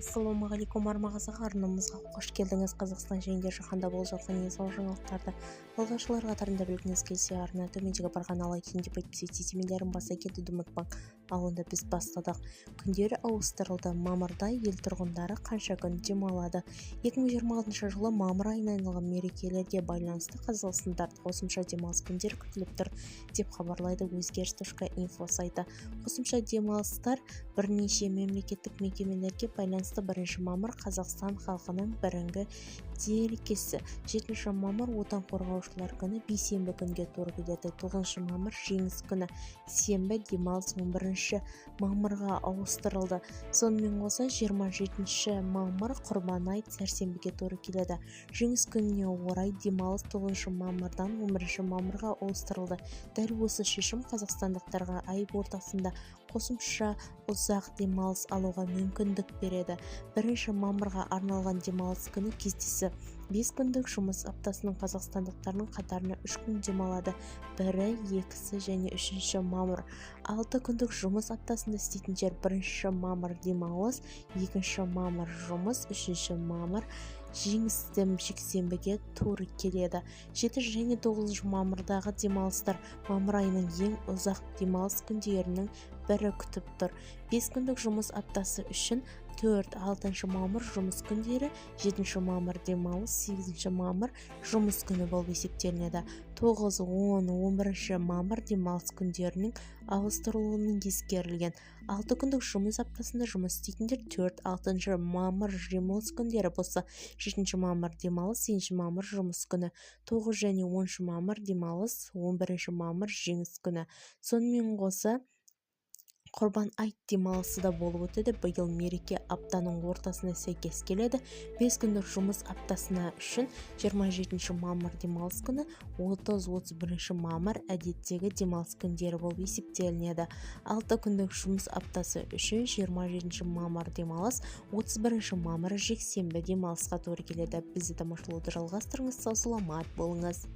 Ассалаумағалейкум армағазақ арнамызға қош келдіңіз. Қазақстан және жаһанда болып жатқан ең соңғы жаңалықтарды алғашқылар қатарында білгіңіз келсе, арна төмендегі бар каналға деп әйтпесе сетемелерін баса кетуді ұмытпаң. Ал онда біз бастадық. Күндері ауыстырылды. Мамырда ел тұрғындары қанша күн демалады? 2026 жылы мамыр айына айналған мерекелерге байланысты Қазақстанда қосымша демалыс күндері күтіліп тұр деп хабарлайды өзгеріс.инфо сайты. Қосымша демалыстар бірнеше мемлекеттік мекемелерге байланысты 1 мамыр Қазақстан халқының бірыңғай мерекесі, 7 мамыр отан қорғаушылар күні бейсенбі күнге тура келеді. 9 мамыр жеңіс күні сенбі демалыс 11 мамырға ауыстырылды. Сонымен қоса 27 мамыр құрбан айт сәрсенбіге тура келеді. Жеңіс күніне орай демалыс 9 мамырдан 11 мамырға ауыстырылды. Дәл осы шешім қазақстандықтарға ай ортасында қосымша ұзақ демалыс алуға мүмкіндік береді. 1 мамырға арналған демалыс күні кестесі 5 күндік жұмыс аптасының қазақстандықтарының қатарына 3 күн демалады. 1, 2 және 3 мамыр. 6 күндік жұмыс аптасында істейтін жер 1 мамыр демалыс, 2 мамыр жұмыс, 3 мамыр жеңістің жексенбіге тура келеді. 7 және 9 мамырдағы демалыстар мамыр айының ең ұзақ демалыс күндерінің бірі күтіп тұр. 5 күндік жұмыс аптасы үшін 4-6 мамыр жұмыс күндері, 7 мамыр демалыс, 8 мамыр жұмыс күні болып есептелінеді. 9, 10, 11 мамыр демалыс күндерінің ауыстырылуының ескерілген. 6 күндік жұмыс аптасында жұмыс істейтіндер 4-6 мамыр демалыс күндері болса, 7 мамыр демалыс, 8 мамыр жұмыс күні, 9 және 10 мамыр демалыс, 11 мамыр жеңіс күні. Сонымен қоса құрбан айт демалысы да болып өтеді. Биыл мереке аптаның ортасына сәйкес келеді. 5 күндік жұмыс аптасына үшін 27 мамыр демалыс күні, 30-31 мамыр әдеттегі демалыс күндері болып есептелінеді. 6 күндік жұмыс аптасы үшін 27 мамыр демалыс, 31 мамыр жексенбі демалысқа тура келеді. Бізді тамашалауды жалғастырыңыз. Сау саламат болыңыз.